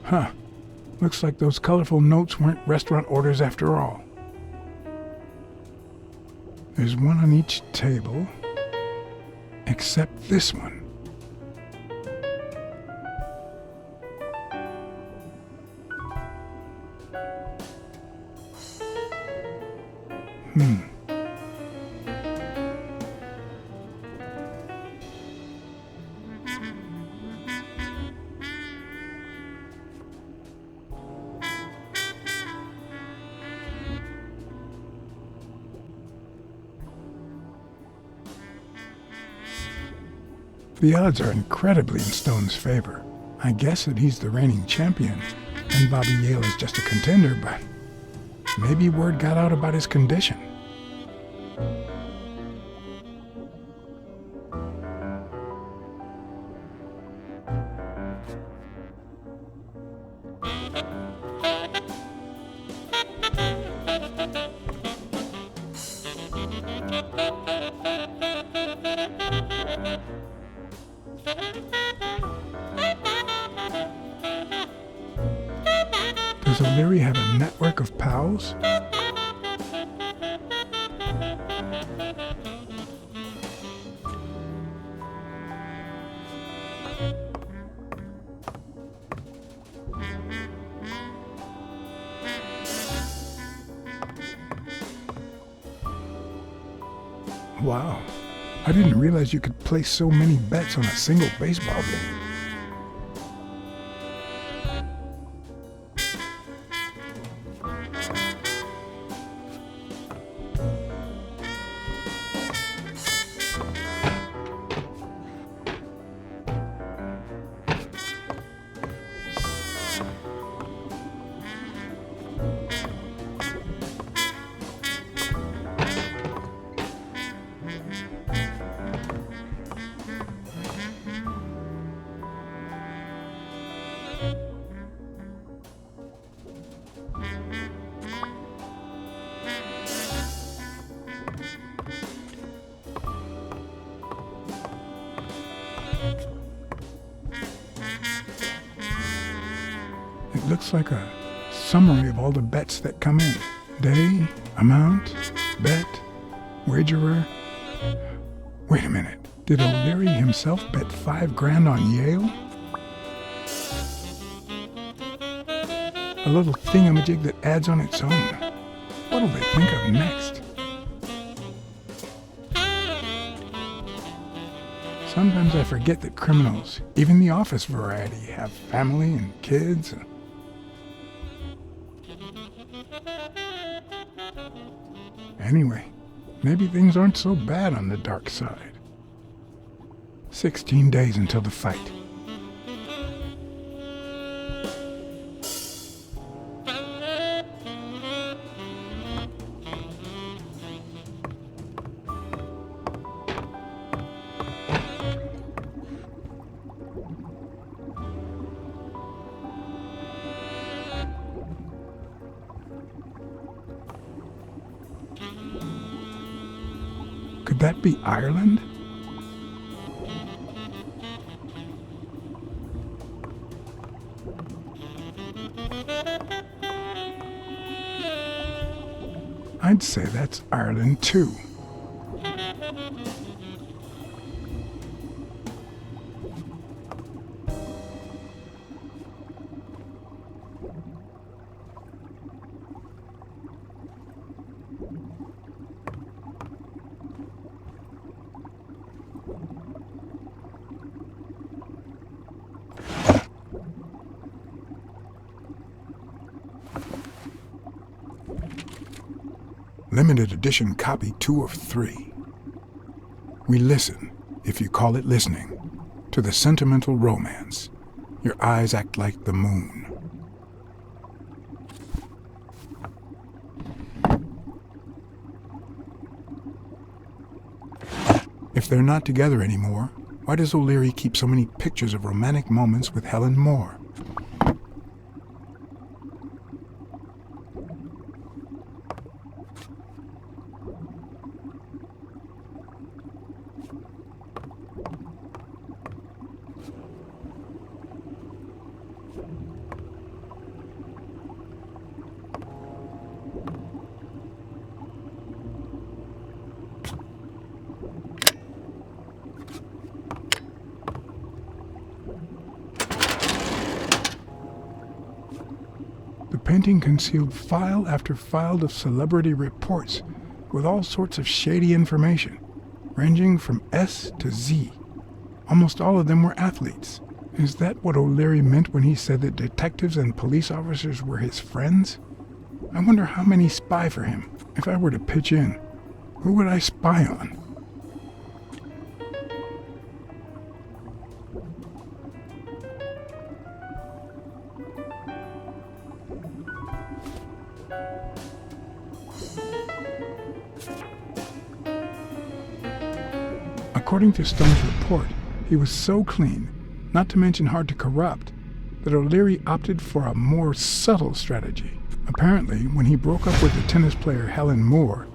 Huh. Looks like those colorful notes weren't restaurant orders after all. There's one on each table, except this one. The odds are incredibly in Stone's favor. I guess that he's the reigning champion, and Bobby Yale is just a contender, but maybe word got out about his condition. Does O'Leary have a network of pals? Wow, I didn't realize you could place so many bets on a single baseball game. It looks like a summary of all the bets that come in. Day, amount, bet, wagerer. Wait a minute. Did O'Leary himself bet $5,000 on Yale? A little thingamajig that adds on its own. What'll they think of next? Sometimes I forget that criminals, even the office variety, have family and kids. Anyway, maybe things aren't so bad on the dark side. 16 days until the fight. Could that be Ireland? I'd say that's Ireland too. Limited edition copy 2 of 3. We listen, if you call it listening, to the sentimental romance. Your eyes act like the moon. If they're not together anymore, why does O'Leary keep so many pictures of romantic moments with Helen Moore? printing concealed file after file of celebrity reports with all sorts of shady information, ranging from S to Z. Almost all of them were athletes. Is that what O'Leary meant when he said that detectives and police officers were his friends? I wonder how many spy for him. If I were to pitch in, who would I spy on? According to Stone's report, he was so clean, not to mention hard to corrupt, that O'Leary opted for a more subtle strategy. Apparently, when he broke up with the tennis player Helen Moore,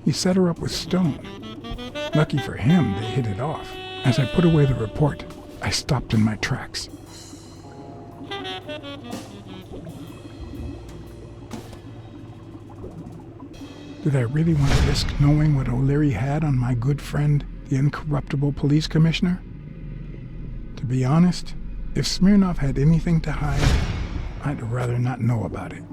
he set her up with Stone. Lucky for him, they hit it off. As I put away the report, I stopped in my tracks. Did I really want to risk knowing what O'Leary had on my good friend, the incorruptible police commissioner? To be honest, if Smirnov had anything to hide, I'd rather not know about it.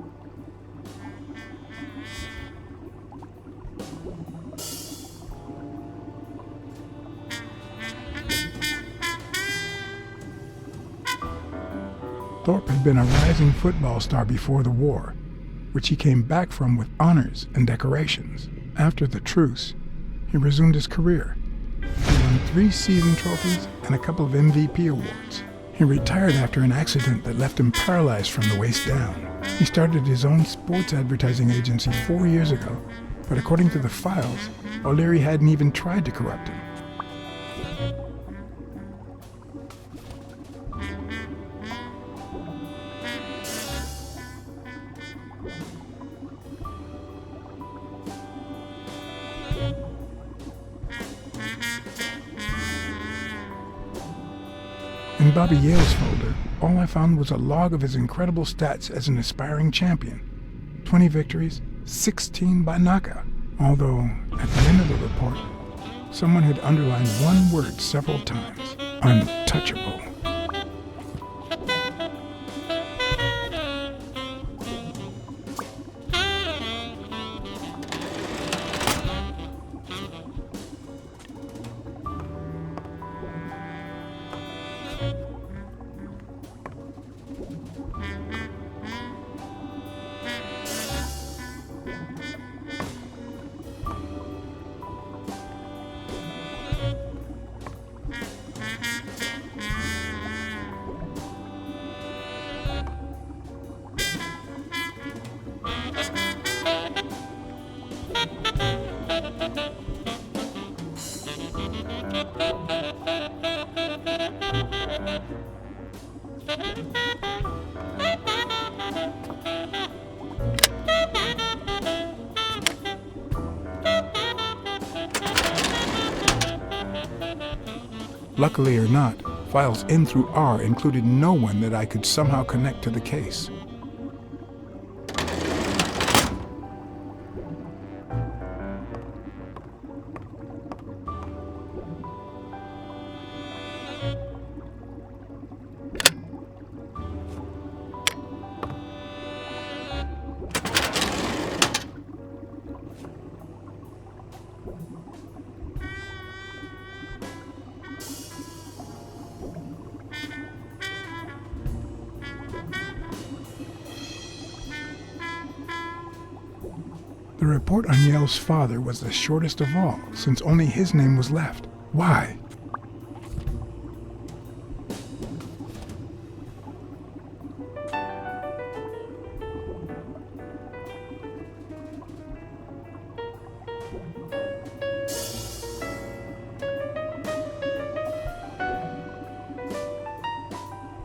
Thorpe had been a rising football star before the war, which he came back from with honors and decorations. After the truce, he resumed his career. He won 3 season trophies and a couple of MVP awards. He retired after an accident that left him paralyzed from the waist down. He started his own sports advertising agency 4 years ago, but according to the files, O'Leary hadn't even tried to corrupt him. In Bobby Yale's folder, all I found was a log of his incredible stats as an aspiring champion. 20 victories, 16 by knockout. Although, at the end of the report, someone had underlined one word several times: untouchable. Luckily or not, files N through R included no one that I could somehow connect to the case. The report on Yale's father was the shortest of all, since only his name was left. Why?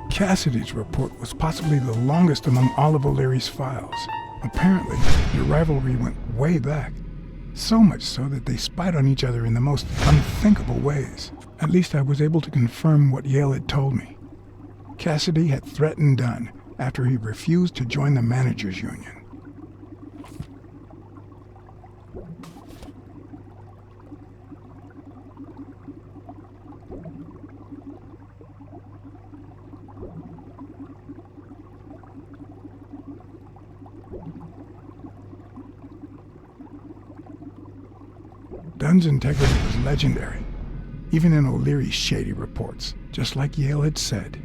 Cassidy's report was possibly the longest among all of O'Leary's files. Apparently, their rivalry went way back. So much so that they spied on each other in the most unthinkable ways. At least I was able to confirm what Yale had told me. Cassidy had threatened Dunn after he refused to join the managers' union. Dunn's integrity was legendary, even in O'Leary's shady reports, just like Yale had said.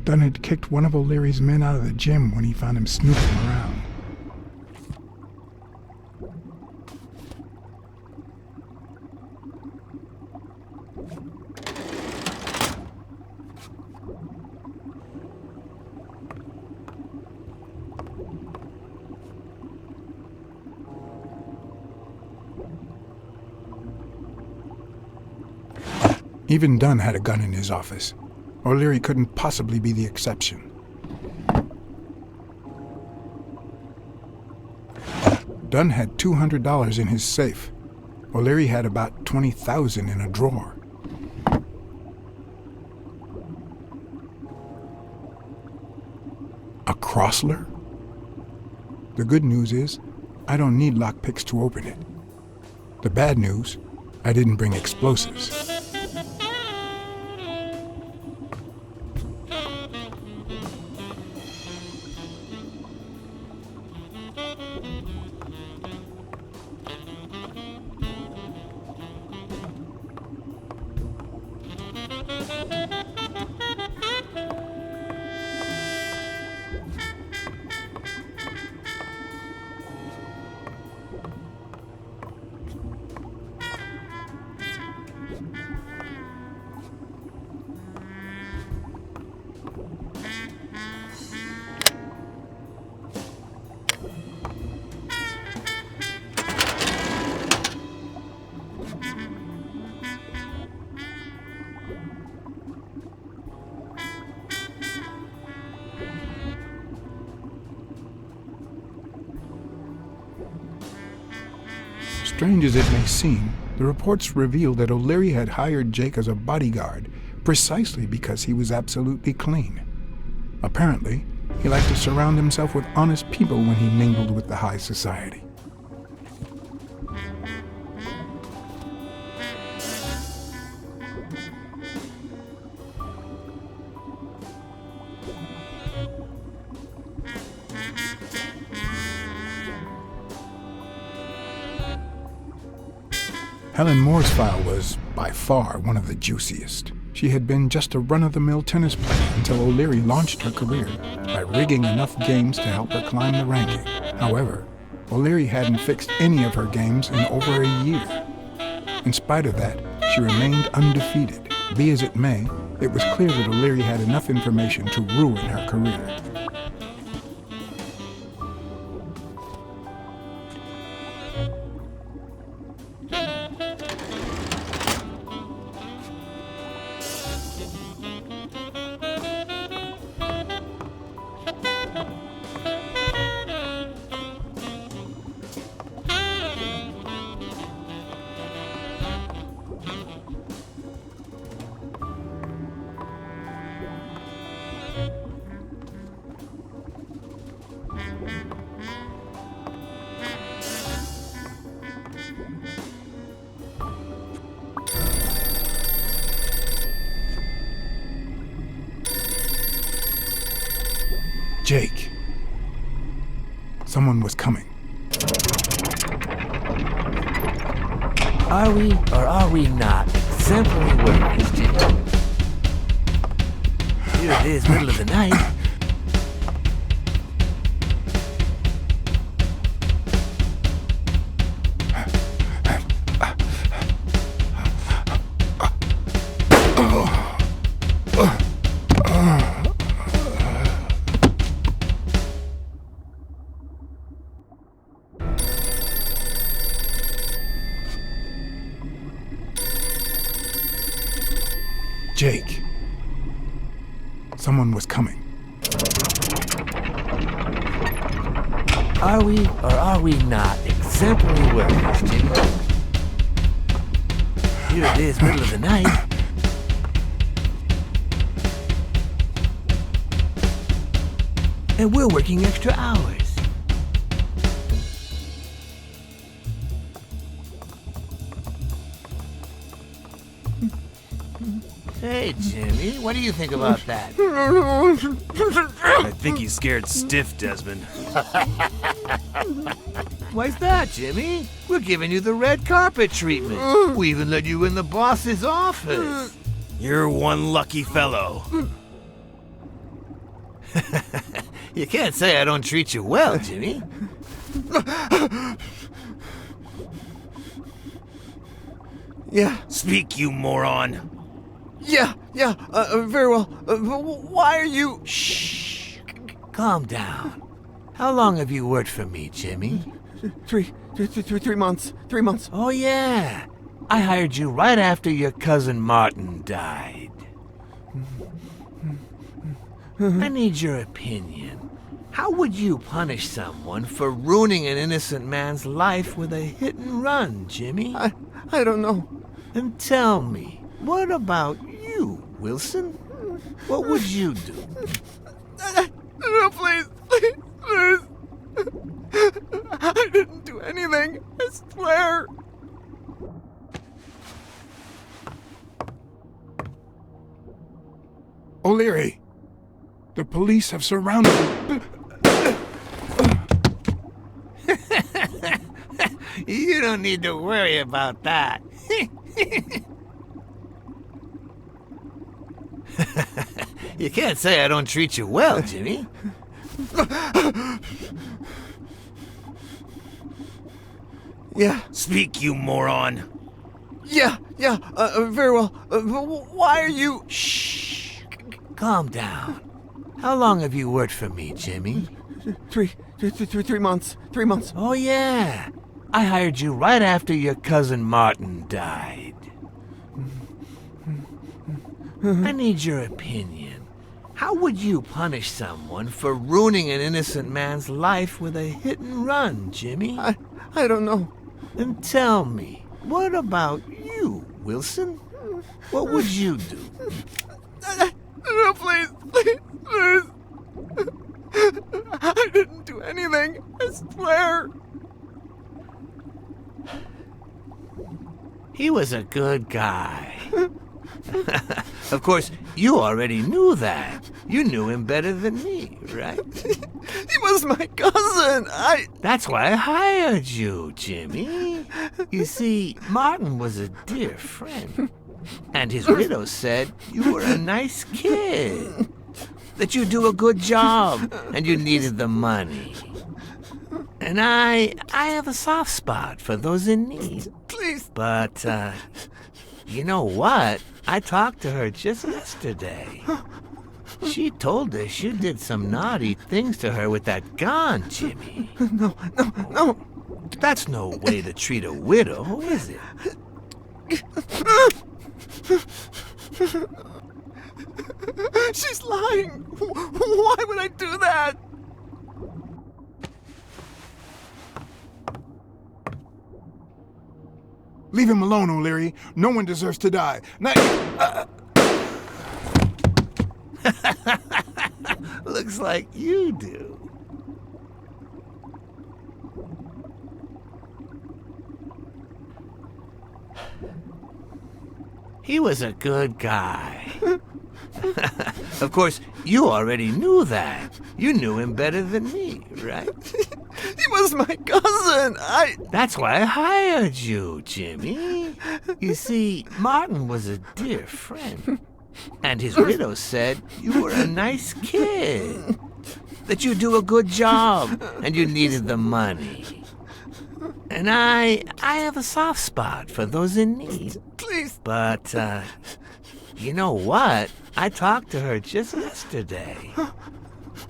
Dunn had kicked one of O'Leary's men out of the gym when he found him snooping around. Even Dunn had a gun in his office. O'Leary couldn't possibly be the exception. Dunn had $200 in his safe. O'Leary had about $20,000 in a drawer. A Crossler? The good news is, I don't need lockpicks to open it. The bad news, I didn't bring explosives. Strange as it may seem, the reports reveal that O'Leary had hired Jake as a bodyguard precisely because he was absolutely clean. Apparently, he liked to surround himself with honest people when he mingled with the high society. Helen Moore's file was, by far, one of the juiciest. She had been just a run-of-the-mill tennis player until O'Leary launched her career by rigging enough games to help her climb the ranking. However, O'Leary hadn't fixed any of her games in over a year. In spite of that, she remained undefeated. Be as it may, it was clear that O'Leary had enough information to ruin her career. Jake. Someone was coming. Are we or are we not exemplary workers, Jake? Here it is, middle of the night. Jake. Someone was coming. Are we or are we not exemplary workers, Jake? Here it is, middle of the night. And we're working extra hours. Hey, Jimmy, what do you think about that? I think he's scared stiff, Desmond. Why's that, Jimmy? We're giving you the red carpet treatment. We even let you in the boss's office. You're one lucky fellow. You can't say I don't treat you well, Jimmy. Yeah. Speak, you moron. Yeah, very well. Why are you... Shh. Calm down. How long have you worked for me, Jimmy? 3 months. 3 months. Oh, yeah. I hired you right after your cousin Martin died. I need your opinion. How would you punish someone for ruining an innocent man's life with a hit and run, Jimmy? I don't know. And tell me, what about you, Wilson? What would you do? No, please. I didn't do anything. I swear. O'Leary, the police have surrounded you. You don't need to worry about that. You can't say I don't treat you well, Jimmy. Yeah. Speak, you moron. Yeah, very well. Why are you... Shh. Calm down. How long have you worked for me, Jimmy? 3 months. 3 months. Oh, yeah. I hired you right after your cousin Martin died. I need your opinion. How would you punish someone for ruining an innocent man's life with a hit and run, Jimmy? I don't know. And tell me, what about you, Wilson? What would you do? No, please. I didn't do anything. I swear. He was a good guy. Of course, you already knew that. You knew him better than me, right? He was my cousin. That's why I hired you, Jimmy. You see, Martin was a dear friend. And his widow said you were a nice kid. That you do a good job and you needed the money. And I have a soft spot for those in need. Please. But, you know what? I talked to her just yesterday. She told us you did some naughty things to her with that gun, Jimmy. No. That's no way to treat a widow, is it? She's lying. Why would I do that? Leave him alone, O'Leary. No one deserves to die. Looks like you do. He was a good guy. Of course, you already knew that. You knew him better than me, right? He was my cousin. That's why I hired you, Jimmy. You see, Martin was a dear friend. And his widow said you were a nice kid. That you do a good job and you needed the money. And I have a soft spot for those in need. Please. But, you know what? I talked to her just yesterday.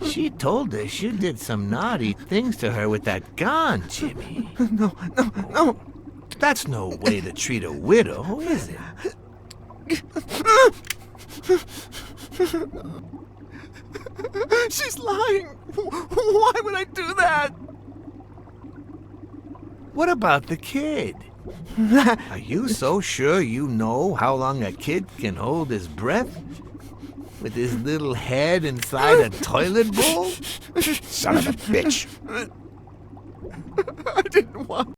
She told us you did some naughty things to her with that gun, Jimmy. No. That's no way to treat a widow, is it? She's lying. Why would I do that? What about the kid? Are you so sure you know how long a kid can hold his breath? With his little head inside a toilet bowl? Son of a bitch. I didn't want